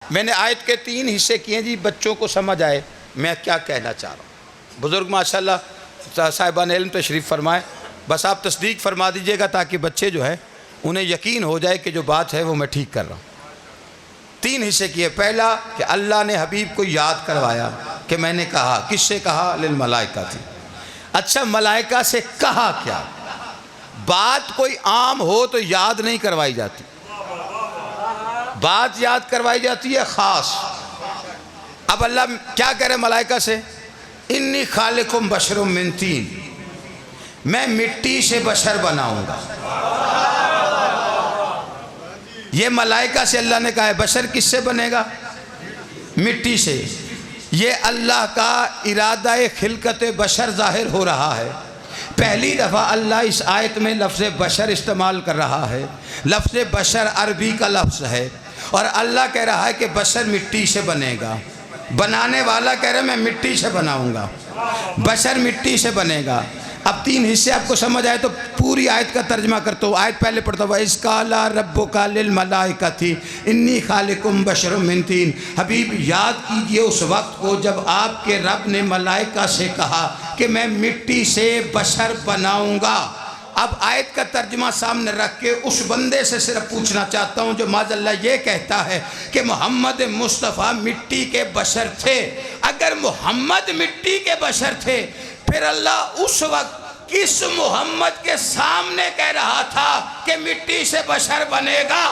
मैंने आयत के 3 हिस्से किए जी, बच्चों को समझ आए मैं क्या कहना चाह रहा हूँ। बुज़ुर्ग माशाल्लाह साहिबान इल्म तशरीफ़ फरमाए, बस आप तस्दीक फरमा दीजिएगा ताकि बच्चे जो है उन्हें यकीन हो जाए कि जो बात है वो मैं ठीक कर रहा हूँ। 3 हिस्से किए। पहला कि अल्लाह ने हबीब को याद करवाया कि मैंने कहा, किससे कहा? लिल मलाइका थी। अच्छा, मलाइका से कहा क्या? बात कोई आम हो तो याद नहीं करवाई जाती, बात याद करवाई जाती है ख़ास। अब अल्लाह क्या कह रहे मलाइका से? इन्नी खालिकुम बशरुम मिन तीन, मैं मिट्टी से बशर बनाऊंगा। ये मलाइका से अल्लाह ने कहा है। बशर किससे बनेगा? मिट्टी से। ये अल्लाह का इरादा खिलकत बशर ज़ाहिर हो रहा है। पहली दफ़ा अल्लाह इस आयत में लफ्ज़ बशर इस्तेमाल कर रहा है। लफ्ज़ बशर अरबी का लफ्ज़ है और अल्लाह कह रहा है कि बशर मिट्टी से बनेगा। बनाने वाला कह रहा है मैं मिट्टी से बनाऊंगा, बशर मिट्टी से बनेगा। अब 3 हिस्से आपको समझ आए तो पूरी आयत का तर्जमा करता हूँ। आयत पहले पढ़ता हुआ, इसकाला रब्बुका लिल मलाइकती इन्नी खालिकुम बशरुम मिन तीन। हबीब याद कीजिए उस वक्त को जब आपके रब ने मलाइका से कहा कि मैं मिट्टी से बशर बनाऊंगा। अब आयत का तर्जमा सामने रख के उस बंदे से सिर्फ पूछना चाहता हूँ जो माज़अल्लाह ये कहता है कि मोहम्मद मुस्तफ़ा मिट्टी के बशर थे। अगर मोहम्मद मिट्टी के बशर थे फिर अल्लाह उस वक्त किस मोहम्मद के सामने कह रहा था कि मिट्टी से बशर बनेगा?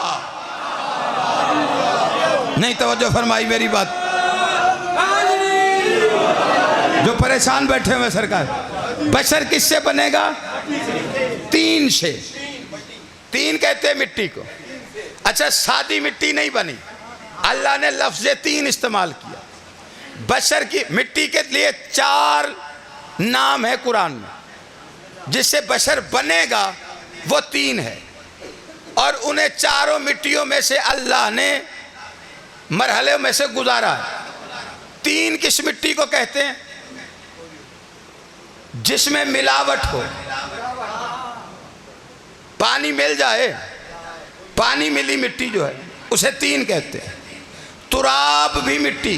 नहीं तवज्जो फरमाई मेरी बात। जो परेशान बैठे हुए सरकार, बशर किससे बनेगा? 3 से। 3 कहते हैं मिट्टी को। अच्छा, सादी मिट्टी नहीं बनी, अल्लाह ने लफ्ज़ 3 इस्तेमाल किया। बशर की मिट्टी के लिए 4 नाम है कुरान में, जिससे बशर बनेगा वो 3 है। और उन्हें चारों मिट्टियों में से अल्लाह ने मरहले में से गुजारा है। 3 किस मिट्टी को कहते हैं? जिसमें मिलावट हो, पानी मिल जाए, पानी मिली मिट्टी जो है उसे 3 कहते हैं। तुराब भी मिट्टी,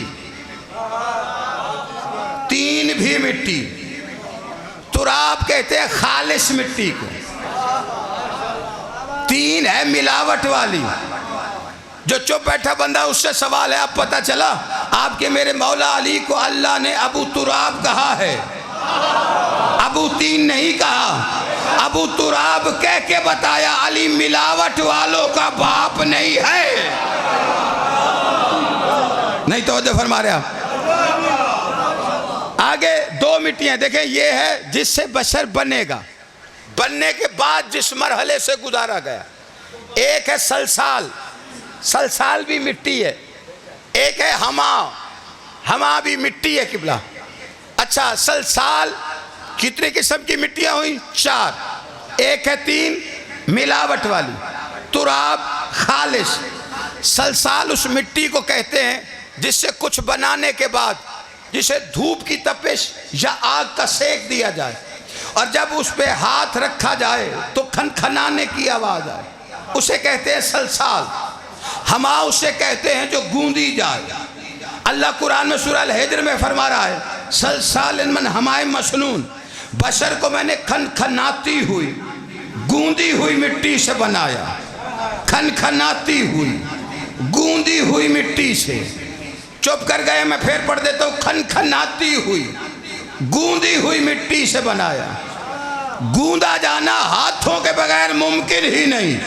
3 भी मिट्टी। तुराब कहते हैं खालिस मिट्टी को। 3 है मिलावट वाली। जो चुप बैठा बंदा उससे सवाल है, अब पता चला आपके मेरे मौला अली को अल्लाह ने अबू तुराब कहा है, अबू 3 नहीं कहा। अबू तुराब कह के बताया अली मिलावट वालों का बाप नहीं है। नहीं तो फरमा रहे आप। आगे 2 मिट्टियां देखें, ये है जिससे बशर बनेगा, बनने के बाद जिस मरहले से गुजारा गया। एक है सलसाल, सलसाल भी मिट्टी है। एक है हमा, हमा भी मिट्टी है किबला। अच्छा, सलसाल कितने किस्म की मिट्टियां हुई? 4। एक है 3 मिलावट वाली, तुराब खालिश। सलसाल उस मिट्टी को कहते हैं जिससे कुछ बनाने के बाद जिसे धूप की तपिश या आग का सेक दिया जाए और जब उस पे हाथ रखा जाए तो खनखनाने की आवाज आए, उसे कहते हैं सलसाल। हमा उसे कहते हैं जो गूंदी जाए। अल्लाह कुरान में सूरह अल-हिज्र में फरमा रहा है, सलसाल मन हमाए मसनून, बशर को मैंने खनखनाती हुई गूंदी हुई मिट्टी से बनाया। खनखनाती हुई गूंदी हुई मिट्टी से। चुप कर गए, मैं फिर पढ़ देता हूँ। खनखनाती हुई गूंदी हुई मिट्टी से बनाया। गूंदा जाना हाथों के बगैर मुमकिन ही नहीं।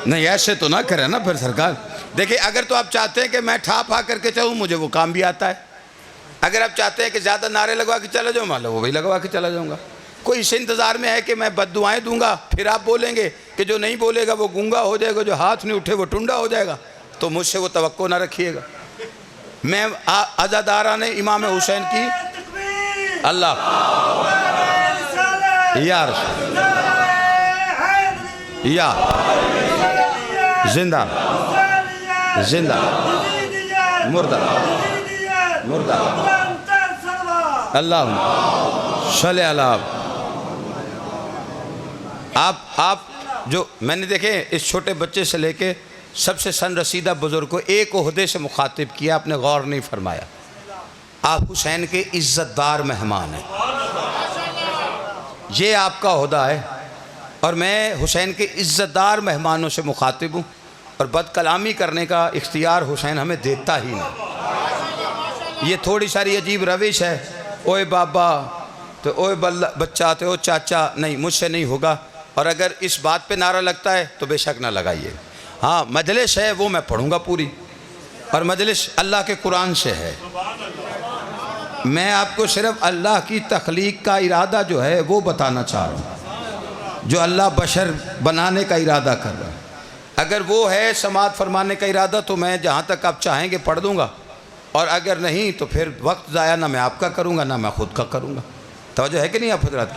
नहीं ऐसे तो ना करें ना फिर सरकार। देखिए, अगर तो आप चाहते हैं कि मैं ठा फा करके चलूँ, मुझे वो काम भी आता है। अगर आप चाहते हैं कि ज़्यादा नारे लगवा के चला जाऊँ, मान लो वो भी लगवा के चला जाऊँगा। कोई इस इंतज़ार में है कि मैं बद्दुआएं दूंगा, फिर आप बोलेंगे कि जो नहीं बोलेगा वो गूंगा हो जाएगा, जो हाथ नहीं उठे वो टुंडा हो जाएगा, तो मुझसे वो तवक्को ना रखिएगा। मैं अज़ादारा ने इमाम हुसैन की अल्लाह यार या जिंदा जिंदा मुर्दा मुर्दा अल्लाह सल्ले अला। आप जो मैंने देखे इस छोटे बच्चे से लेके सबसे सन रसीदा बुज़ुर्ग को एक ओहदे से मुखातिब किया, आपने गौर नहीं फरमाया। आप हुसैन के इज़्ज़तदार मेहमान हैं, ये आपका ओहदा है, और मैं हुसैन के इज़्ज़तदार मेहमानों से मुखातिब हूँ, और बदकलामी करने का इख्तियार हुसैन हमें देता ही नहीं। ये थोड़ी सारी अजीब रविश है, ओए बाबा तो ओए बच्चा तो ओ चाचा, नहीं, मुझसे नहीं होगा। और अगर इस बात पे नारा लगता है तो बेशक ना लगाइए। हाँ, मजलिस है वो मैं पढ़ूँगा पूरी, और मजलिस अल्लाह के कुरान से है। मैं आपको सिर्फ अल्लाह की तख्लीक का इरादा जो है वो बताना चाह रहा हूँ, जो अल्लाह बशर बनाने का इरादा कर रहा है। अगर वो है समात फरमाने का इरादा तो मैं जहाँ तक आप चाहेंगे पढ़ दूँगा, और अगर नहीं तो फिर वक्त ज़ाया ना मैं आपका करूँगा ना मैं ख़ुद का करूँगा। तवज्जो है कि नहीं आप हज़रात?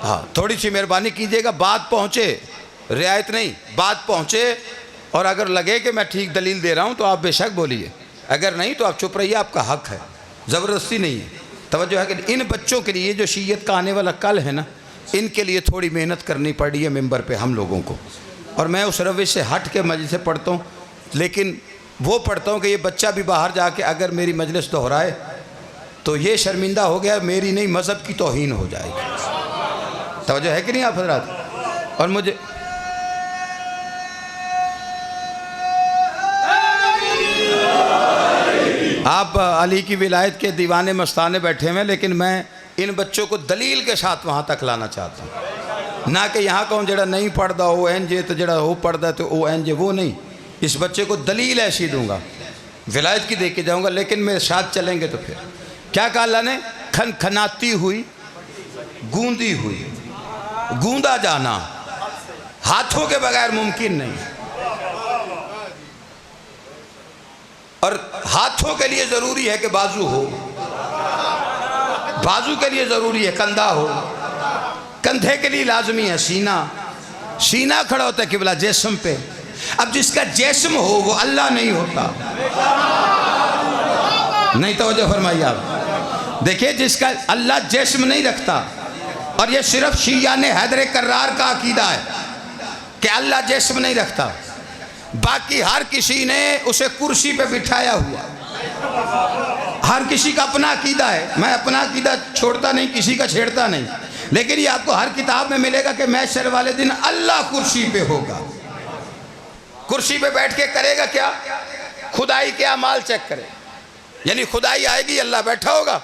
हाँ, थोड़ी सी मेहरबानी कीजिएगा, बात पहुँचे, रियायत नहीं, बात पहुँचे। और अगर लगे कि मैं ठीक दलील दे रहा हूँ तो आप बेशक बोलिए, अगर नहीं तो आप चुप रहिए, आपका हक़ है, ज़बरदस्ती नहीं है। तवज्जो है कि इन बच्चों के लिए जो शीयत का आने वाला कल है ना, इनके लिए थोड़ी मेहनत करनी पड़ी है मिंबर पे हम लोगों को। और मैं उस रविश से हट के मजलिस से पढ़ता हूँ, लेकिन वो पढ़ता हूँ कि ये बच्चा भी बाहर जाके अगर मेरी मजलिस दोहराए तो ये शर्मिंदा हो गया, मेरी नहीं मज़हब की तौहीन हो जाएगी। तवज्जो है कि नहीं आप हज़रात? और मुझे आप अली की विलायत के दीवाने मस्ताने बैठे हुए, लेकिन मैं इन बच्चों को दलील के साथ वहाँ तक लाना चाहता हूँ, ना कि यहाँ कहूँ जड़ा नहीं पढ़ता ओ एन जे तो जड़ा वो पढ़ता तो ओ एन जे, वो नहीं। इस बच्चे को दलील ऐसी दूंगा, विलायत की दे के जाऊँगा, लेकिन मेरे साथ चलेंगे तो फिर क्या कहा अल्लाह ने? खन खनाती हुई गूंदी हुई, गूंदा जाना हाथों के बगैर मुमकिन नहीं, और हाथों के लिए ज़रूरी है कि बाजू हो, बाजू के लिए ज़रूरी है कंधा हो, कंधे के लिए लाजमी है सीना, सीना खड़ा होता है किबला जिस्म पे। अब जिसका जिस्म हो वो अल्लाह नहीं होता। नहीं तवज्जो फरमाइए आप, देखिए जिसका अल्लाह जिस्म नहीं रखता, और ये सिर्फ शिया ने हैदर कर्रार का अकीदा है कि अल्लाह जिस्म नहीं रखता, बाकी हर किसी ने उसे कुर्सी पे बिठाया हुआ। हर किसी का अपना अकीदा है, मैं अपना अकीदा छोड़ता नहीं, किसी का छेड़ता नहीं, लेकिन ये आपको हर किताब में मिलेगा कि महशर वाले दिन अल्लाह कुर्सी पे होगा। कुर्सी पे बैठ के करेगा क्या? खुदाई के अमाल चेक करे, यानी खुदाई आएगी, अल्लाह बैठा होगा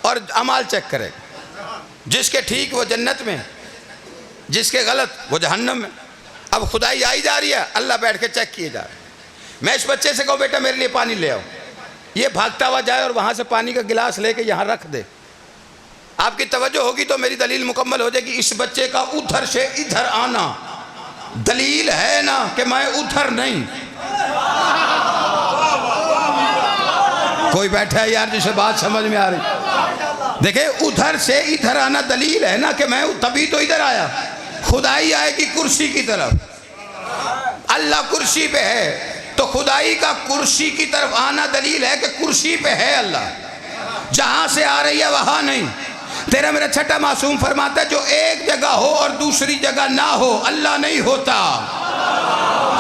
और अमाल चेक करेगा। जिसके ठीक वो जन्नत में, जिसके गलत वो जहन्नम में। अब खुदाई आई जा रही है, अल्लाह बैठ के चेक किए जा रहे। मैं इस बच्चे से कहूँ बेटा मेरे लिए पानी ले आओ, ये भागता हुआ जाए और वहाँ से पानी का गिलास लेके यहाँ रख दे, आपकी तवज्जो होगी तो मेरी दलील मुकम्मल हो जाएगी। इस बच्चे का उधर से इधर आना दलील है ना कि मैं उधर नहीं। कोई बैठा है यार जिसे बात समझ में आ रही? देखे, उधर से इधर आना दलील है ना कि मैं तभी तो इधर आया। खुदाई आएगी कुर्सी की तरफ, अल्लाह कुर्सी पे है, तो खुदाई का कुर्सी की तरफ आना दलील है कि कुर्सी पे है अल्लाह। जहां से आ रही है वहां नहीं। तेरा मेरा छठा मासूम फरमाता है जो एक जगह हो और दूसरी जगह ना हो अल्लाह नहीं होता।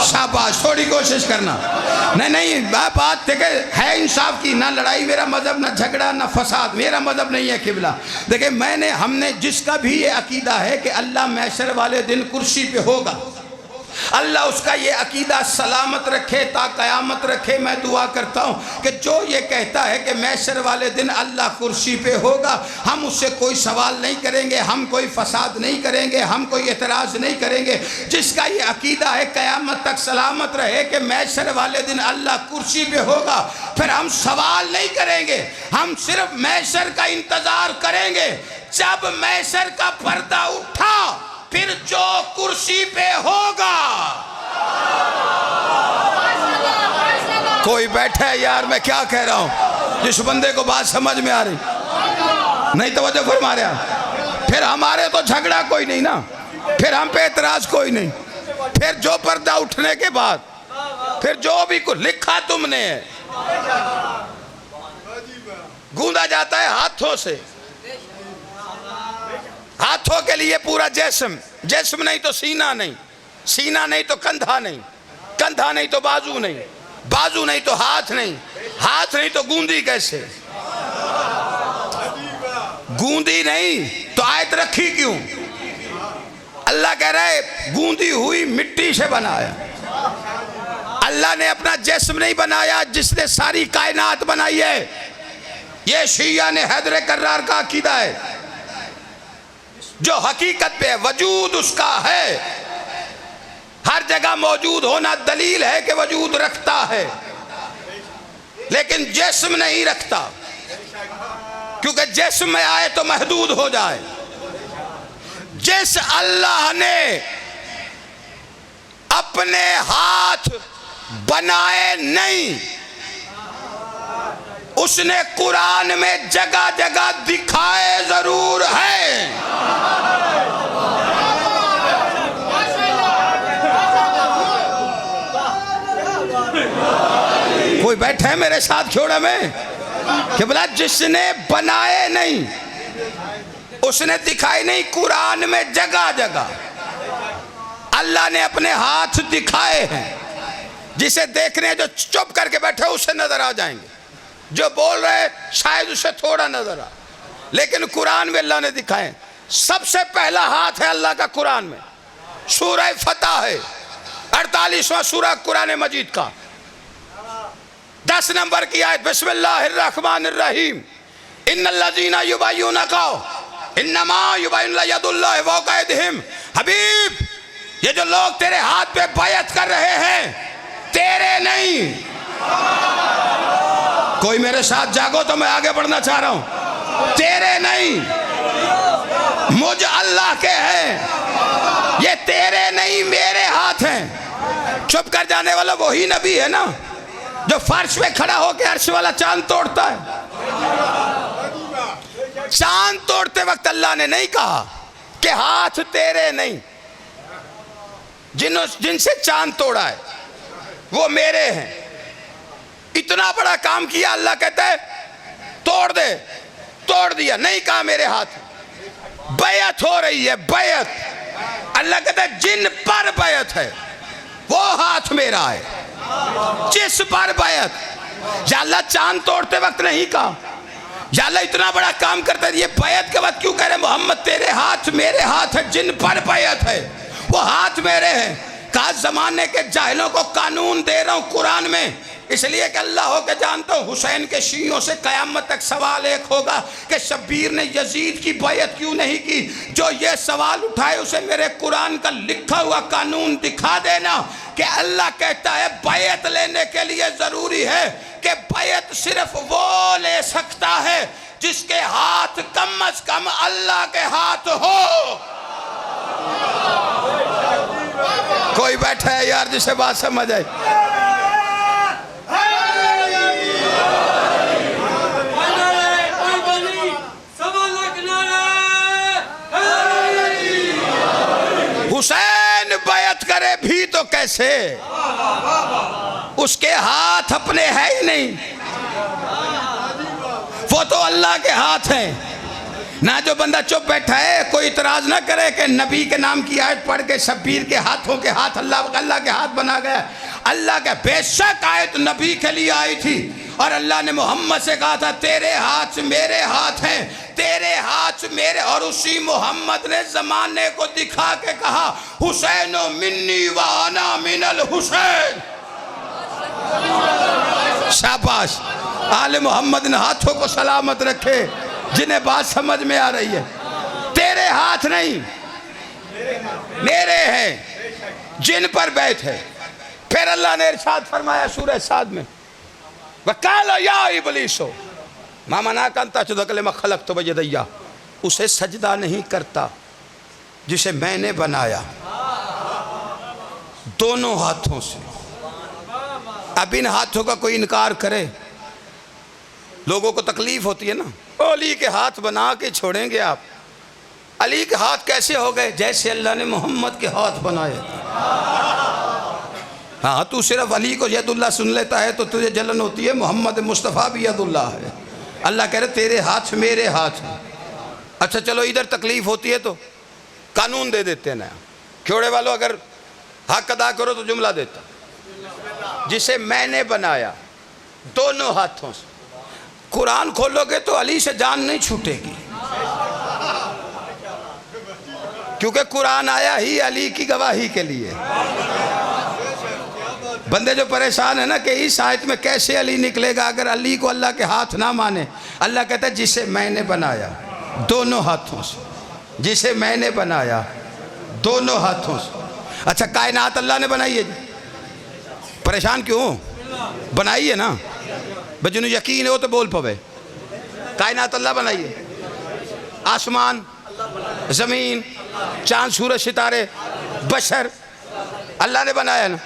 शाबाश, थोड़ी कोशिश करना। नहीं बात देखे है इंसाफ की, ना लड़ाई मेरा मजहब, ना झगड़ा, ना फसाद मेरा मजहब नहीं है किबला। देखे हमने जिसका भी ये अकीदा है कि अल्लाह महशर वाले दिन कुर्सी पे होगा, अल्लाह उसका ये अकीदा सलामत रखे, ता क़यामत रखे। मैं दुआ करता हूँ कि जो ये कहता है कि महशर वाले दिन अल्लाह कुर्सी पे होगा, हम उससे कोई सवाल नहीं करेंगे, हम कोई फसाद नहीं करेंगे, हम कोई एतराज़ नहीं करेंगे। जिसका ये अकीदा है क़यामत तक सलामत रहे कि महशर वाले दिन अल्लाह कुर्सी पे होगा, फिर हम सवाल नहीं करेंगे, हम सिर्फ महशर का इंतज़ार करेंगे। जब महशर का पर्दा उठा फिर जो कुर्सी पे होगा। कोई बैठा है यार, मैं क्या कह रहा हूं, जिस बंदे को बात समझ में आ रही नहीं तवज्जो फरमा रहा। फिर हमारे तो झगड़ा कोई नहीं ना, फिर हम पे एतराज कोई नहीं। फिर जो पर्दा उठने के बाद फिर जो भी कुछ लिखा तुमने गूंदा जाता है हाथों से। हाथों के लिए पूरा जिस्म, जिस्म नहीं तो सीना नहीं, सीना नहीं तो कंधा नहीं, कंधा नहीं तो बाजू नहीं, बाजू नहीं तो हाथ नहीं, हाथ नहीं तो गूंदी कैसे? गूंदी नहीं तो आयत रखी क्यों? अल्लाह कह रहा है गूंदी हुई मिट्टी से बनाया। अल्लाह ने अपना जिस्म नहीं बनाया जिसने सारी कायनात बनाई है। ये शिया ने हैदर कर्रार का अकीदा है, जो हकीकत पे वजूद उसका है, हर जगह मौजूद होना दलील है कि वजूद रखता है, लेकिन जिस्म नहीं रखता, क्योंकि जिस्म में आए तो महदूद हो जाए। जिस अल्लाह ने अपने हाथ बनाए नहीं, उसने कुरान में जगह जगह दिखाए जरूर है। कोई बैठे है मेरे साथ जोड़े में कि बोला जिसने बनाए नहीं उसने दिखाए नहीं। कुरान में जगह जगह अल्लाह ने अपने हाथ दिखाए हैं, जिसे देखने जो चुप करके बैठे उसे नजर आ जाएंगे, जो बोल रहे शायद उसे थोड़ा नजर आ, लेकिन कुरान में अल्लाह ने दिखाए। सबसे पहला हाथ है अल्लाह का कुरान में, सूरह फतह है, 48वां सूरह कुरान मजीद का 10 नंबर की आयत, बिस्मिल्लाहिर्रहमानिर्रहीम, इन्नल्लज़ीना युबय्यिनका इन्नमा युबय्यिनुना यदुल्लाहि फौका अयदिहिम। हबीब, ये जो लोग तेरे हाथ पे बैयत कर रहे हैं तेरे नहीं। कोई मेरे साथ जागो तो मैं आगे बढ़ना चाह रहा हूं। तेरे नहीं, मुझ अल्लाह के हैं, ये तेरे नहीं मेरे हाथ हैं। चुप कर जाने वाला वही नबी है ना जो फर्श पे खड़ा होकर अर्श वाला चांद तोड़ता है। चांद तोड़ते वक्त अल्लाह ने नहीं कहा कि हाथ तेरे नहीं, जिनसे चांद तोड़ा है वो मेरे हैं। इतना बड़ा काम किया, अल्लाह कहता है तोड़ दे, तोड़ दिया, नहीं कहा मेरे हाथ। बैयत हो रही है, बैयत। अल्लाह कहता है जिन पर बैयत है वो हाथ मेरा है, जिस पर बैयत। या अल्लाह चांद तोड़ते वक्त नहीं कहा, या अल्लाह इतना बड़ा काम करता है ये बैयत के बाद क्यों कह रहे मोहम्मद तेरे हाथ मेरे हाथ है, जिन पर बैयत है वो हाथ मेरे हैं। कहा जमाने के जाहिलों को कानून दे रहा हूं कुरान में, इसलिए कि अल्लाह हो के जानता हूं हुसैन के शियों से कयामत तक सवाल एक होगा कि शब्बीर ने यजीद की बैयत क्यों नहीं की। जो ये सवाल उठाए उसे मेरे कुरान का लिखा हुआ कानून दिखा देना कि अल्लाह कहता है बैयत लेने के लिए जरूरी है कि बैयत सिर्फ वो ले सकता है जिसके हाथ कम अज कम अल्लाह के हाथ हो। कोई बैठा है यार जिसे बात समझ आई? हुसैन बैयत करे भी तो कैसे, उसके हाथ अपने है ही नहीं, वो तो अल्लाह के हाथ हैं ना। जो बंदा चुप बैठा है कोई इतराज ना करे कि नबी के नाम की आयत पढ़ के शब्बीर के हाथों के हाथ अल्लाह के हाथ बना गया। अल्लाह का बेशक आयत नबी के लिए आई थी और अल्लाह ने मोहम्मद से कहा था तेरे हाथ मेरे हाथ हैं, तेरे हाथ मेरे। और उसी मोहम्मद ने जमाने को दिखा के कहा हुसैन मिन्नी व अना मिनल हुसैन। शाबाश, आले मोहम्मद ने हाथों को सलामत रखे जिन्हें बात समझ में आ रही है। तेरे हाथ नहीं मेरे हैं जिन पर बैत है। फिर अल्लाह ने इरशाद फरमाया सूरह साद में, वकाला या इब्लीसो मामा ना कंता चुदकले में खलक तो बजदैया, उसे सजदा नहीं करता जिसे मैंने बनाया दोनों हाथों से। अब इन हाथों का कोई इनकार करे लोगों को तकलीफ होती है ना। अली के हाथ बना के छोड़ेंगे आप? अली के हाथ कैसे हो गए? जैसे अल्लाह ने मोहम्मद के हाथ बनाए। हाँ, तू सिर्फ अली को यदुल्ला सुन लेता है तो तुझे जलन होती है। मोहम्मद मुस्तफ़ा भी यदुल्ला है। अल्लाह कह रहे तेरे हाथ मेरे हाथ हैं। अच्छा चलो, इधर तकलीफ होती है तो कानून दे देते हैं नया। क्योड़े वालों, अगर हक अदा करो तो जुमला देता, जिसे मैंने बनाया दोनों हाथों से। कुरान खोलोगे तो अली से जान नहीं छूटेगी, क्योंकि कुरान आया ही अली की गवाही के लिए। बंदे जो परेशान है ना कि इस आयत में कैसे अली निकलेगा अगर अली को अल्लाह के हाथ ना माने। अल्लाह कहता है जिसे मैंने बनाया दोनों हाथों से, जिसे मैंने बनाया दोनों हाथों से। अच्छा, कायनात अल्लाह ने बनाई है, परेशान क्यों? बनाई है ना, बजनू यकीन हो तो बोल पवे। कायनात अल्लाह बनाई है, आसमान, जमीन, चांद, सूरज, सितारे, बशर अल्लाह ने बनाया ना।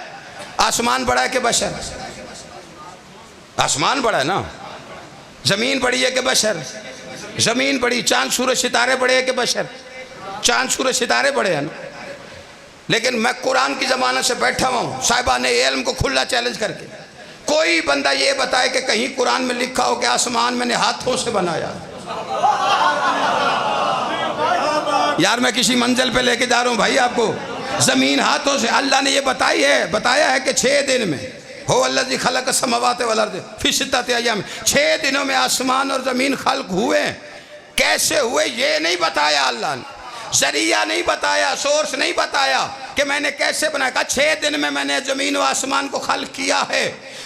आसमान बड़ा है कि बशर? आसमान बड़ा है ना। जमीन बड़ी है कि बशर? जमीन बड़ी। चांद, सूरज, सितारे बड़े हैं कि बशर? चांद, सूरज, सितारे बड़े हैं ना। लेकिन मैं कुरान की ज़माने से बैठा हुआ हूँ साहिबान इल्म को खुला चैलेंज करके, कोई बंदा ये बताए कि कहीं कुरान में लिखा हो कि आसमान मैंने हाथों से बनाया। यार मैं किसी मंजिल पे लेके जा रहा हूँ भाई आपको। ज़मीन हाथों से अल्लाह ने ये बताया है कि 6 दिन में हो अल्लाज़ी खलक़ समावात वल अर्ज़ फ़ी सित्तति अय्याम, 6 दिनों में आसमान और ज़मीन खल्क़ हुए। कैसे हुए ये नहीं बताया अल्लाह ने, जरिया नहीं बताया, सोर्स नहीं बताया कि मैंने कैसे बनाया। कहा 6 दिन में मैंने ज़मीन व आसमान को खल्क़ किया है।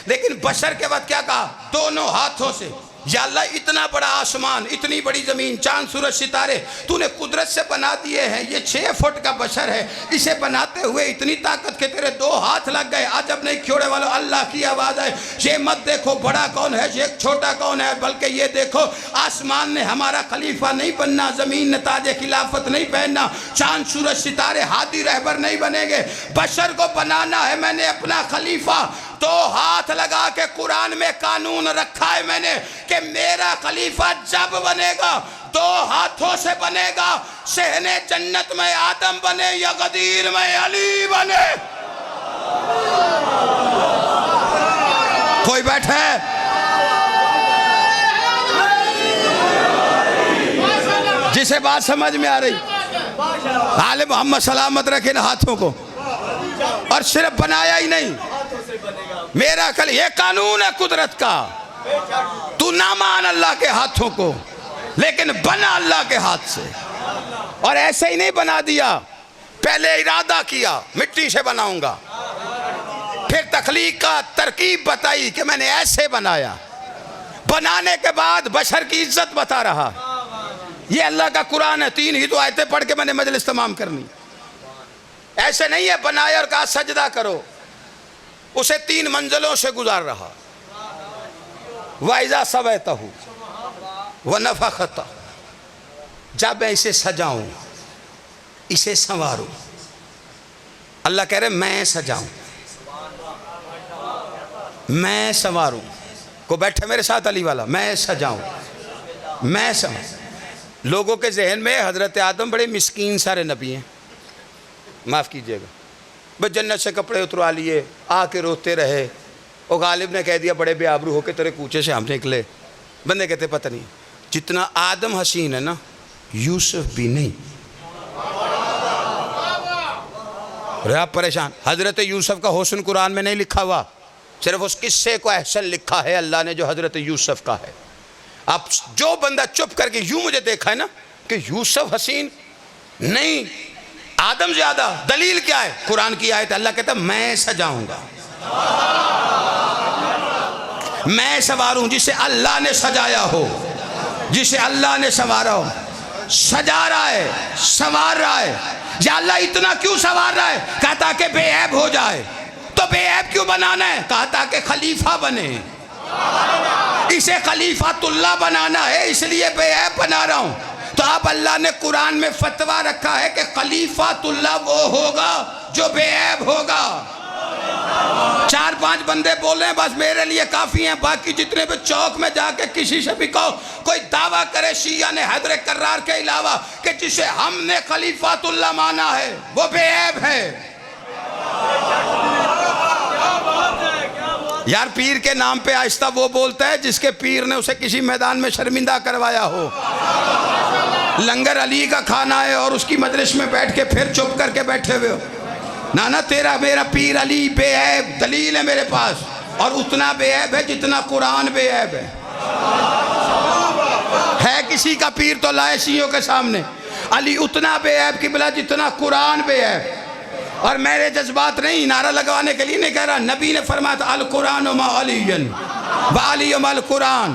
लेकिन बशर के बाद क्या कहा? दोनों हाथों से। या अल्लाह इतना बड़ा आसमान, इतनी बड़ी ज़मीन, चांद, सूरज, सितारे तूने कुदरत से बना दिए हैं। ये 6 फुट का बशर है, इसे बनाते हुए इतनी ताकत के तेरे 2 हाथ लग गए। अजब नहीं क्योड़े वालों, अल्लाह की आवाज़ है। ये मत देखो बड़ा कौन है, ये छोटा कौन है, बल्कि ये देखो आसमान ने हमारा खलीफा नहीं बनना, ज़मीन ने ताजे खिलाफत नहीं पहनना, चांद, सूरज, सितारे हादी रहबर नहीं बनेंगे। बशर को बनाना है मैंने अपना खलीफा। 2 हाथ लगा के कुरान में कानून रखा है मैंने कि मेरा खलीफा जब बनेगा 2 हाथों से बनेगा। सहने जन्नत में आदम बने या गदीर में अली बने। कोई बैठे? जिसे बात समझ में आ रही, आले मोहम्मद सलामत रखे ना हाथों को। और सिर्फ बनाया ही नहीं, मेरा कल ये कानून है कुदरत का। तू ना मान अल्लाह के हाथों को, लेकिन बना अल्लाह के हाथ से। और ऐसे ही नहीं बना दिया, पहले इरादा किया मिट्टी से बनाऊंगा, फिर तख्लीक का तरकीब बताई कि मैंने ऐसे बनाया। बनाने के बाद बशर की इज्जत बता रहा। ये अल्लाह का कुरान है। 3 ही तो आयतें पढ़ के मैंने मजलिस तमाम करनी। ऐसे नहीं है बनाया और कहा सजदा करो, उसे 3 मंजिलों से गुजार रहा। वाइजा सवैतहु व नफखता, जब मैं इसे सजाऊं, इसे संवारूं। अल्लाह कह रहे मैं सजाऊं, मैं संवारूं। को बैठे मेरे साथ अली वाला, मैं सजाऊं, मैं संवारूं। लोगों के जहन में हजरत आदम बड़े मिस्कीन सारे नबी हैं, माफ़ कीजिएगा। बस जन्नत से कपड़े उतरवा लिए, आके रोते रहे। और गालिब ने कह दिया बड़े बेआबरू होके तेरे कूचे से हम निकले। बंदे कहते पता नहीं, जितना आदम हसीन है ना यूसुफ भी नहीं। अरे आप परेशान। हज़रत यूसुफ का हुस्न कुरान में नहीं लिखा हुआ, सिर्फ उस किस्से को एहसन लिखा है अल्लाह ने जो हज़रत यूसुफ का है। अब जो बंदा चुप करके यूं मुझे देखा है ना कि यूसुफ हसीन नहीं, आदम ज्यादा, दलील क्या है? कुरान की आयत। अल्लाह कहता मैं सजाऊंगा, मैं संवारूं। जिसे अल्लाह ने सजाया हो, जिसे अल्लाह ने संवारा हो, सजा रहा है, संवार रहा है। या अल्लाह इतना क्यों संवार रहा है? कहा ताकि बेऐब हो जाए। तो बेऐब क्यों बनाना है? कहा ताकि खलीफा बने। इसे खलीफातुल्लाह बनाना है, इसलिए बेऐब बना रहा हूं। तो अब अल्लाह ने कुरान में फतवा रखा है कि खलीफातुल्लाह वो होगा जो बेऐब होगा। 4-5 बंदे बोले बस मेरे लिए काफ़ी हैं। बाकी जितने भी चौक में जाके किसी से भी कहो, कोई दावा करे शिया ने हैदर कर्रार के अलावा कि जिसे हमने खलीफातुल्लाह माना है वो बेऐब है। यार पीर के नाम पे आहिस्ता वो बोलता है जिसके पीर ने उसे किसी मैदान में शर्मिंदा करवाया हो। लंगर अली का खाना है और उसकी मजलिस में बैठ के फिर चुप करके बैठे हुए हो। ना ना, तेरा मेरा पीर अली बेऐब, दलील है मेरे पास, और उतना बेऐब है जितना कुरान बेऐब है किसी का पीर तो लाए शियों के सामने, अली उतना बेऐब कि बोला जितना कुरान बेऐब। और मेरे जज्बात नहीं, नारा लगवाने के लिए नहीं कह रहा, नबी ने फरमाया था अल कुरान मा अलीयन व अली मल कुरान,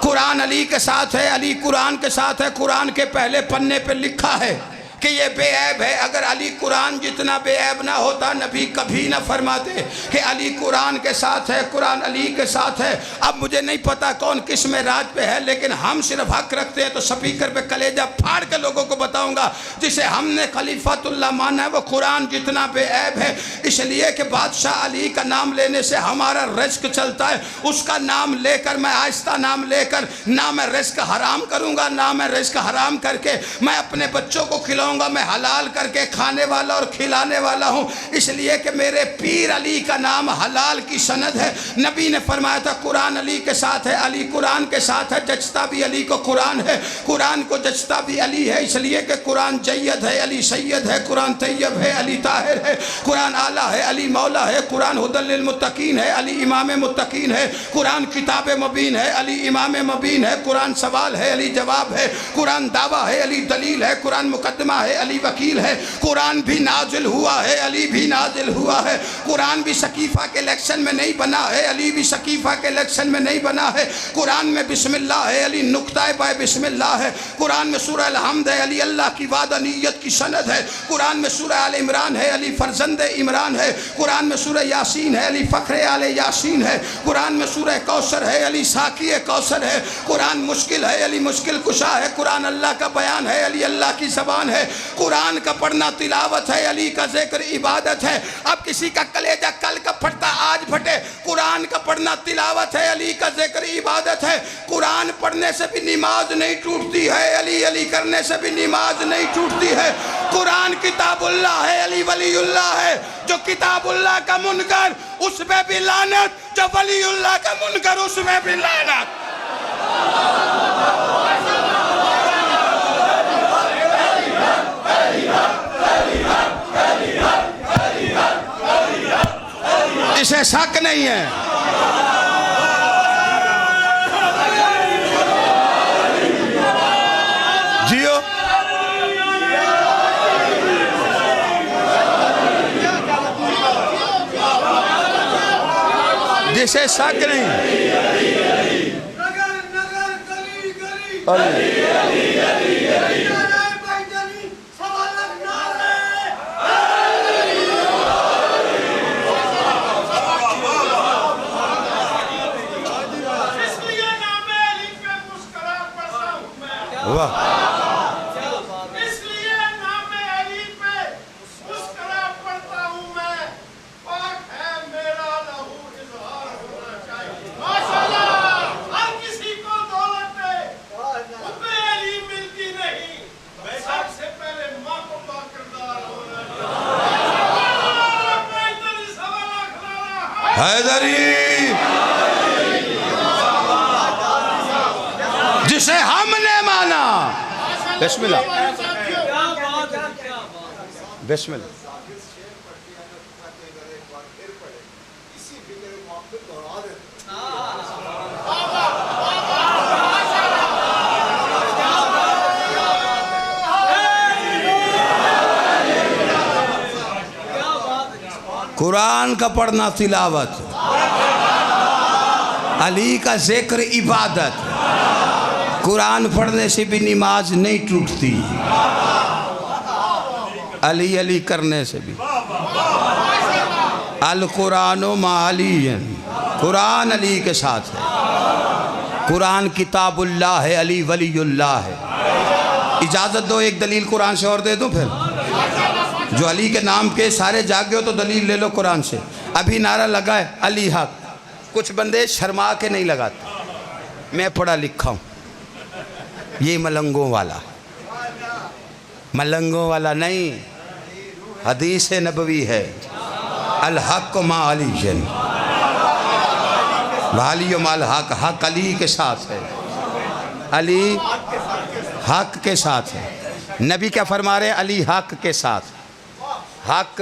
कुरान अली के साथ है, अली कुरान के साथ है। कुरान के पहले पन्ने पे लिखा है कि ये बेऐब है। अगर अली कुरान जितना बेऐब ना होता, नबी कभी ना फरमाते कि अली कुरान के साथ है, कुरान अली के साथ है। अब मुझे नहीं पता कौन किस में राज पे है, लेकिन हम सिर्फ हक रखते हैं तो स्पीकर पे कलेजा फाड़ के लोगों को बताऊंगा, जिसे हमने खलीफतुल्लाह माना है वो कुरान जितना बेऐब है। इसलिए कि बादशाह अली का नाम लेने से हमारा रिस्क चलता है, उसका नाम लेकर मैं आहिस्ता नाम लेकर ना मैं रिस्क हराम करूंगा, ना मैं रिस्क हराम करके मैं अपने बच्चों को खिलाऊंगा। मैं हलाल करके खाने वाला और खिलाने वाला हूं, इसलिए कि मेरे पीर अली का नाम हलाल की सनद है। नबी ने फरमाया था कुरान अली के साथ है, अली कुरान के साथ है, जचता भी अली को कुरान है, कुरान को जचता भी अली है। इसलिए कि कुरान जय्यद है, अली सैयद है, कुरान तैयब है, अली ताहिर है, कुरान आला है, अली मौला है, कुरान हुदल लिल मुत्तकीन है, अली इमाम मुत्तकीन है, कुरान किताब मुबीन है, अली इमाम मुबीन है, कुरान सवाल है, अली जवाब है, कुरान दावा है, अली दलील है, कुरान मुकदमा है, अली वकील है, कुरान भी नाजिल हुआ है, अली भी नाजिल हुआ है। कुरान भी सकीफा के इलेक्शन में नहीं बना है, अली भी सकीफा के इलेक्शन में नहीं बना है। कुरान में बिस्मिल्लाह है, अली नुक्ता बाय बिस्मिल्लाह है। कुरान में सूरह अल-हम्द है, अली अल्लाह की वादनीयत की सनद है। कुरान में सूरह आल इमरान है, अली फरजंद इमरान है। कुरान में सूरह यासीन है, अली फ़ख्र आल यासीन है। कुरान में सूरह कौसर है, अली साकी कौसर है। कुरान मुश्किल है, अली मुश्किल कुशा है। कुरान अल्लाह का बयान है, अली अल्लाह की ज़बान है। कुरान का पढ़ना तिलावत है, अली का जिक्र इबादत है। अब किसी का कलेजा कल का फटता आज फटे, कुरान का पढ़ना तिलावत है, अली का जिक्र इबादत है। कुरान पढ़ने से भी नमाज नहीं टूटती है, अली अली करने से भी नमाज नहीं टूटती है। कुरान किताबुल्लाह है, अली वलीउल्लाह है। जो किताबुल्लाह का मुनकर उसमें भी लानत, जो वलीउल्लाह का मुनकर उसमें भी लानत। इसे शक नहीं है। जियो जिसे शक नहीं। वाह, इसलिए नामे अली पे मुस्कुरा पड़ता हूँ मैं, पाक है मेरा लहू इज़हार होना चाहिए। माशाअल्लाह, हर किसी को दौलत पे हुब्बे अली मिलती नहीं, सबसे पहले माँ को बाकिरदार होना चाहिए। हैदरी जिसे हमने माना। बिस्मिल्लाह बिस्मिल्लाह। कुरान का पढ़ना तिलावत, अली का जिक्र इबादत। कुरान पढ़ने से भी नमाज नहीं टूटती, अली अली करने से भी। अल कुरानो मा अलीयन, कुरान अली के साथ है। कुरान किताबुल्लाह है, अली वलीउल्लाह है। इजाज़त दो एक दलील कुरान से और दे दूं, फिर जो अली के नाम के सारे जागे हो तो दलील ले लो कुरान से। अभी नारा लगा है अली हक, कुछ बंदे शर्मा के नहीं लगाते। मैं पढ़ा लिखा हूँ, ये मलंगों वाला, मलंगों वाला नहीं, हदीस नबवी है। अल हक मा अलीयन, वाली माल हक, हक अली के साथ है, अली हक के साथ है। नबी क्या फरमा रहे? अली हक के साथ। हक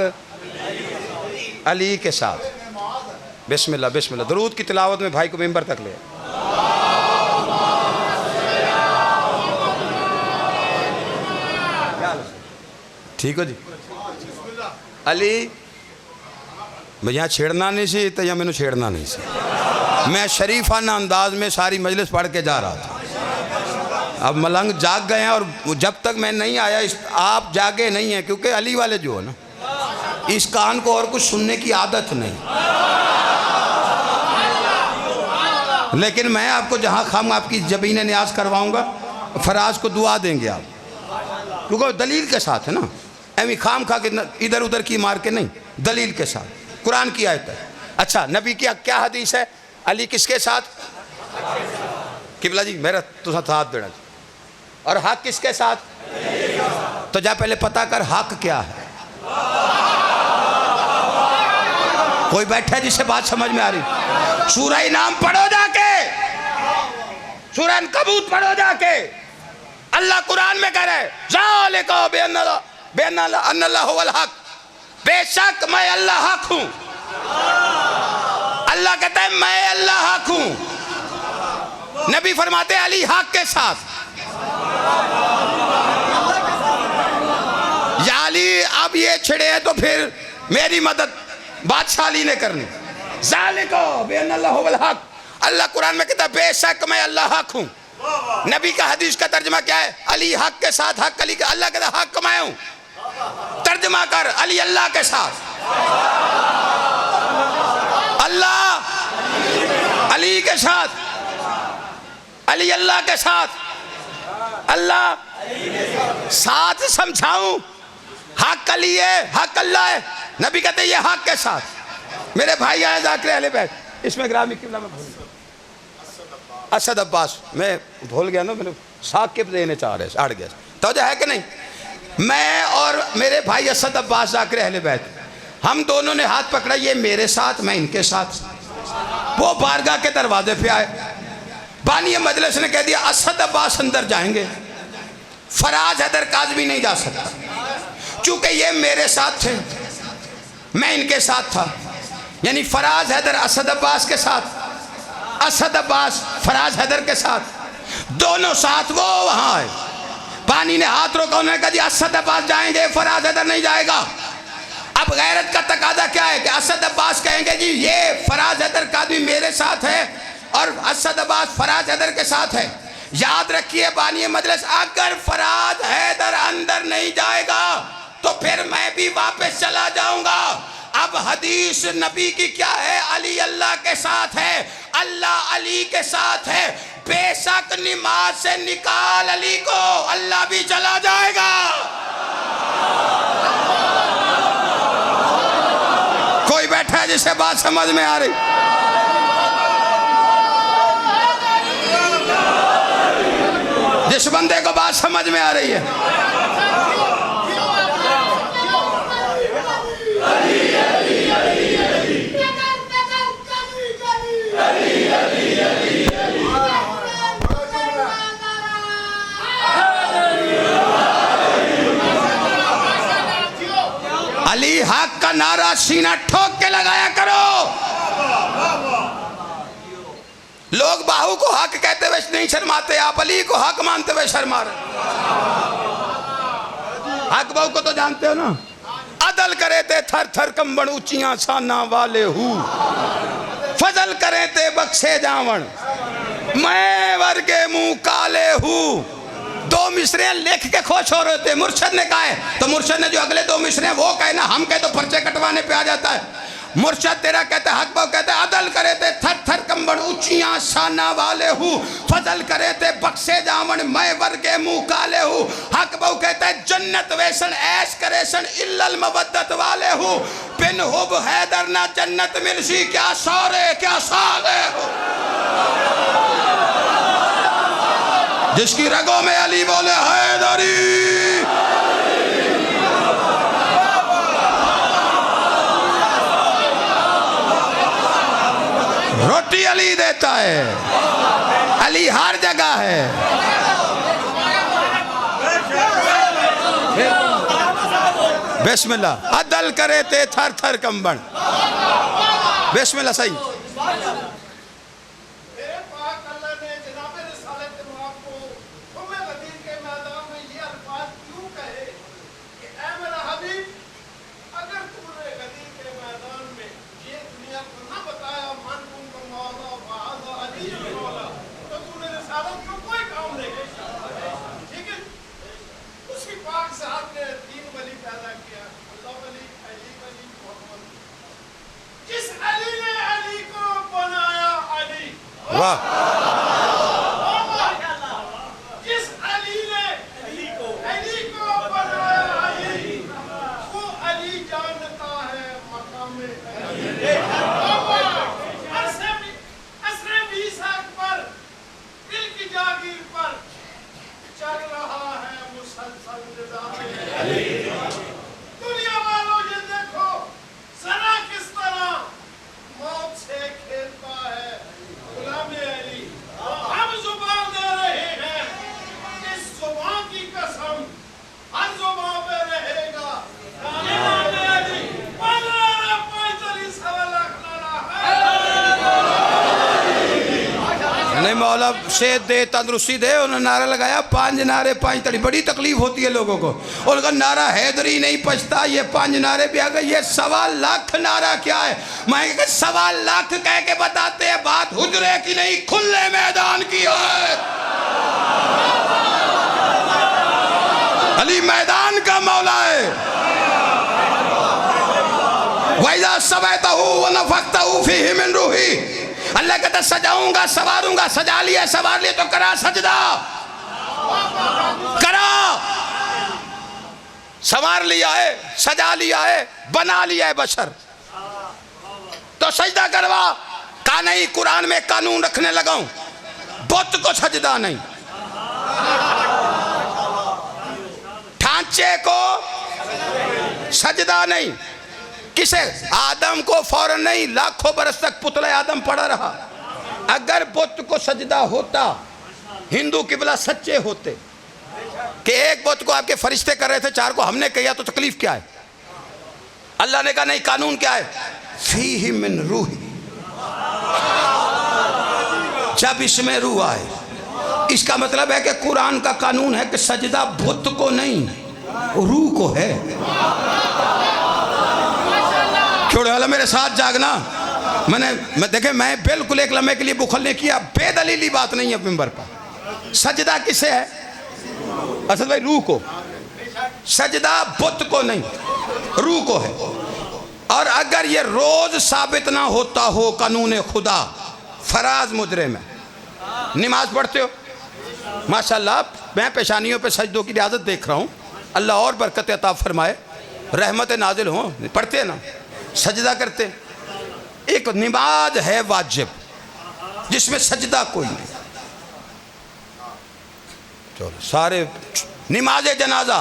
अली के साथ। बिस्मिल्लाह बिस्मिल्लाह। दरूद की तिलावत में भाई को मेंबर तक ले। ठीक हो जी। अली भैया छेड़ना नहीं सी तो या मैंने छेड़ना नहीं सी। मैं शरीफाना अंदाज में सारी मजलिस पढ़ के जा रहा था। अब मलंग जाग गए हैं और जब तक मैं नहीं आया आप जागे नहीं हैं, क्योंकि अली वाले जो है ना, इस कान को और कुछ सुनने की आदत नहीं। लेकिन मैं आपको जहाँ खाम आपकी जबीन न्याज करवाऊंगा, फराज को दुआ देंगे आप, क्योंकि दलील के साथ है ना, एवी खाम खा के इधर उधर की मार के नहीं, दलील के साथ कुरान की आयत है। अच्छा, नबी की क्या हदीस है? अली किसके साथ? किबला जी मेरा तो साथ देना। और हक किसके साथ? तो जा पहले पता कर हक क्या है। कोई बैठा है जिससे बात समझ में आ रही? सूरह नाम पढ़ो जाके, सूरह कबूत पढ़ो जाके। अल्लाह कुरान में कह रहे ज़ालिका बिअन्नल्लाह हुवल हक, बेशक मैं अल्लाह हक हूं। अल्लाह कहता है मैं अल्लाह हक हूं। नबी फरमाते अली हक के साथ। या अली अब ये छिड़े हैं तो फिर मेरी मदद बादशाह अली ने करनी। ज़ालिका बिअन्नल्लाह हुवल हक। अल्लाह कुरान में कहता है बेशक मैं अल्लाह हक हूं। नबी का हदीस का तर्जमा क्या है? अली हक के साथ, हक अली का। अल्लाह कहता है हक मैं हूं। तर्जमा कर, अली अल्लाह के साथ। अल्लाह अली के साथ, अली अल्लाह के साथ, अल्लाह साथ समझाऊं। हक अली है, हक अल्लाह है। नबी कहते हैं ये हक के साथ। मेरे भाई आए जाकर अहले बैत, इसमें ग्रामी किबला में भूल असद अब्बास, मैं भूल गया ना, मैंने साकिब देने चाह रहे अड़ गया। तो है कि नहीं? मैं और मेरे भाई असद अब्बास जाकर अहले बैत, हम दोनों ने हाथ पकड़ा, ये मेरे साथ मैं इनके साथ। वो बारगाह के दरवाजे पे आए, बानी मजलिस ने कह दिया असद अब्बास अंदर जाएंगे, फराज हैदर काज़मी नहीं जा सकता, क्योंकि ये मेरे साथ थे, मैं इनके साथ था। यानी फराज हैदर असद अब्बास के साथ, असद अब्बास फराज हैदर के साथ, दोनों साथ। वो वहां आए, पानी ने हाथ रोका, उन्होंने कहा जी असद अब्बास जाएंगे, फराज हैदर नहीं जाएगा। अब गैरत का तकादा क्या है कि असद अब्बास कहेंगे जी ये फराज हैदर काज़मी मेरे साथ है और असद अब्बास फराज हैदर के साथ है। याद रखिए बानी मजलिस, अगर फराज हैदर अंदर नहीं जाएगा तो फिर मैं भी वापस चला जाऊंगा। अब हदीस नबी की क्या है? अली अल्लाह के साथ है, अल्लाह अली के साथ है। बेशक नमाज से निकाल अली को, अल्लाह भी चला जाएगा। कोई बैठा है जिसे बात समझ में आ रही? जिस बंदे को बात समझ में आ रही है। अली हक का नारा सीना ठोक के लगाया करो। लोग बाहू को हक कहते हुए नहीं शर्माते, आप अली को हक मानते हुए शर्मा रहे। हक बाहू को तो जानते हो ना, अदल करे थे थर थर कंबन ऊंचियां शाना वाले हूँ, फजल करे थे बख्शे जावण मैं वर्गे मुंह काले हूँ। दो मिसरे लिख के खुश हो रहे थे, मुर्शद ने कहा है तो मुर्शद ने जो अगले दो मिसरे वो कहे ना, हम कहे तो पर्चे कटवाने पे आ जाता है। मुर्शद तेरा कहते हक बहु कहते अदल करे थे थर थर कंबन ऊंचियां शाना वाले हूँ, फजल करे थे बख्शे जावन मैं वर्गे मुंह काले हूँ। हक बहु कहते जन्नत वेसन ऐश करेसन इल्लल मवद्दत वाले हूँ, बिन हुब हैदर ना जन्नत मिलसी क्या सारे क्या साले हो। जिसकी रगों में अली बोले हैदरी, रोटी अली देता है, अली हर जगह है। बिस्मिल्लाह अदल करे ते थर थर कंबण बिस्मिल्लाह सही मेरे पाक अल्लाह ने जनाब रिसालत नवाब को हुक्म गदीर के मैदान में ये अल्फाज क्यों कहे कि ऐ मेरा हबीब, अगर तूने गदीर के मैदान में ये दुनिया को न बताया मन तुम का मौला वादा अली मौला, तो तूने रिसालत को कोई काम नहीं किया। ठीक है, उसी पाक साहब ने तीन वली पैदा किया, अल्लाह वली, अली वली, मोहम्मद। जिस अली ने अली को बनाया अली, वाह जिस अली ने अली को बनाया अली, वो अली जानता है मकाम अली। असरे बीस अकबर दिल की जागीर पर चल रहा है मुसलसल निज़ाम अली। दुनिया वालों ये देखो जरा किस तरह मौत से खेलता है गुलाम अली। हम जुबान दे रहे हैं, इस जुबान की कसम हर जुबान पे रहेगा गुलाम अली। पंद्रह पैंतालीस सवा लाख नारा है। नहीं मौला सेहत दे तंदुरुस्ती दे उन्होंने नारा लगाया 5 नारे 5 तड़ी बड़ी तकलीफ होती है लोगों को उनका नारा हैदरी नहीं पछता ये 5 नारे भी आ गए ये 1.25 लाख नारा क्या है मैं 1.25 लाख कह के बताते हैं बात हुजरे की नहीं खुले मैदान की है अली मैदान का मौला है वैजा सवैतहू व नफख्तहू फीही मिन रूही अल्लाह कहता सजाऊंगा सवारूंगा सजा लिया सवार लिया तो करा सजदा करा सवार लिया है सजा लिया है बना लिया है बशर तो सजदा करवा का नहीं कुरान में कानून रखने लगाऊं बुत को सजदा नहीं ढांचे को सजदा नहीं किसे आदम को फौरन नहीं लाखों बरस तक पुतला आदम पड़ा रहा अगर बुत को सजदा होता हिंदू किबला सच्चे होते कि एक बुत को आपके फरिश्ते कर रहे थे 4 को हमने किया तो तकलीफ क्या है अल्लाह ने कहा नहीं कानून क्या है फीही मिन रूही जब इसमें रूह आए इसका मतलब है कि कुरान का कानून है कि सजदा बुत को नहीं रूह को है छोड़ो वाला मेरे साथ जागना मैं देखे मैं बिल्कुल एक लम्हे के लिए बुखल नहीं किया बेदलीली बात नहीं है मिंबर पर सजदा किसे है असद भाई रूह को सजदा बुत को नहीं रूह को है और अगर ये रोज साबित ना होता हो कानून खुदा फराज मुजरे में नमाज पढ़ते हो माशाल्लाह मैं पेशानियों पे सजदों की इजाज़त देख रहा हूँ अल्लाह और बरकत अता फरमाए रहमत नाजिल हो पढ़ते हैं ना सजदा करते एक नमाज है वाजिब जिसमें सजदा कोई नहीं चलो सारे नमाज जनाजा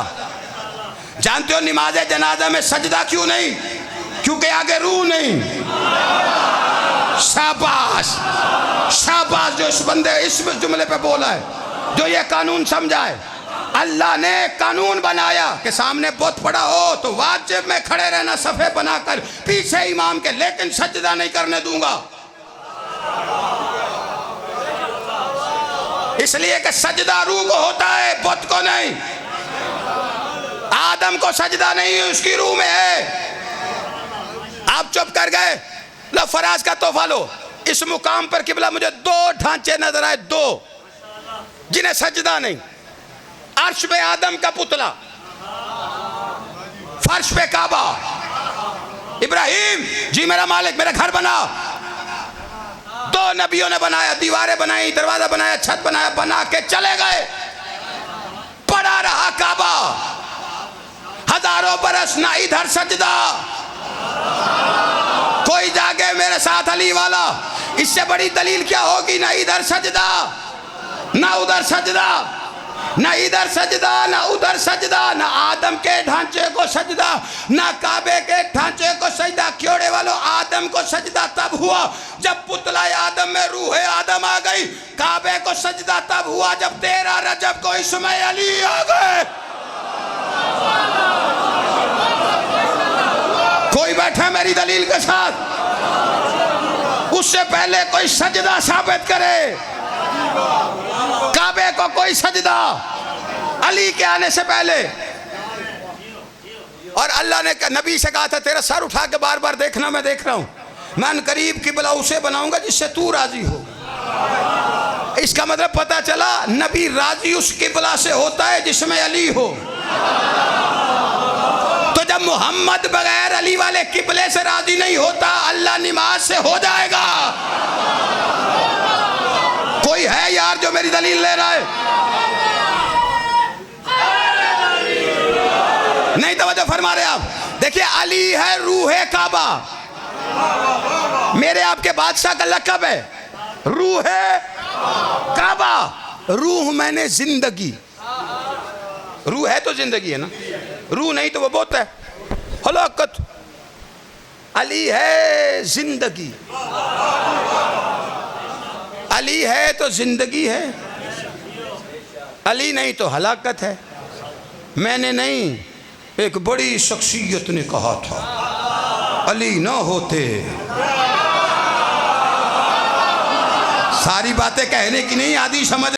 जानते हो नमाज जनाजा में सजदा क्यों नहीं क्योंकि आगे रूह नहीं शाबाश शाबाश जो इस बंदे इस जुमले पे बोला है जो ये कानून समझा है अल्लाह ने कानून बनाया कि सामने बुत पड़ा हो तो वाजिब में खड़े रहना सफे बनाकर पीछे इमाम के लेकिन सजदा नहीं करने दूंगा इसलिए कि सजदा रूह को होता है बुत को नहीं आदम को सजदा नहीं उसकी रूह में है आप चुप कर गए लो फराज का तोहफा लो इस मुकाम पर किबला मुझे 2 ढांचे नजर आए 2 जिन्हें सजदा नहीं अर्श पे आदम का पुतला फर्श पे काबा इब्राहिम जी मेरा मालिक मेरा घर बना 2 नबियों ने बनाया दीवारें बनाई दरवाजा बनाया छत बनाया बना के चले गए पड़ा रहा काबा हजारों बरस ना इधर सजदा कोई जागे मेरे साथ अली वाला इससे बड़ी दलील क्या होगी ना इधर सजदा ना उधर सजदा ना इधर सजदा ना उधर सजदा ना आदम के ढांचे को सजदा ना काबे के ढांचे को सजदा क्योड़े वालों आदम को सजदा तब हुआ जब पुतला आदम में रूह आदम आ गई काबे को सजदा तब हुआ जब 13 रजब को इसमें अली आ गए कोई बैठा मेरी दलील के साथ, उससे पहले कोई सजदा साबित करे, काबे को कोई सजदा अली के आने से पहले। और अल्लाह ने नबी से कहा था तेरा सर उठा के बार बार देखना, मैं देख रहा हूं, मैं करीब किबला उसे बनाऊंगा जिससे तू राजी हो। इसका मतलब पता चला नबी राजी उस किबला से होता है जिसमें अली हो। तो जब मोहम्मद बगैर अली वाले किबले से राजी नहीं होता, अल्लाह नमाज से हो जाएगा। कोई है यार जो मेरी दलील ले रहा है? नहीं तवज्जो फरमा रहे आप। देखिए अली है रूहे काबा, मेरे आपके बादशाह का लक़ब है रूहे काबा। रूह मैंने जिंदगी, रूह है तो जिंदगी है ना, रूह नहीं तो वो बहुत है हलाकत। अली है जिंदगी, अली है तो जिंदगी है, अली नहीं तो हलाकत है। मैंने नहीं, एक बड़ी शख्सियत ने कहा था अली ना होते। सारी बातें कहने की नहीं, आदि समझ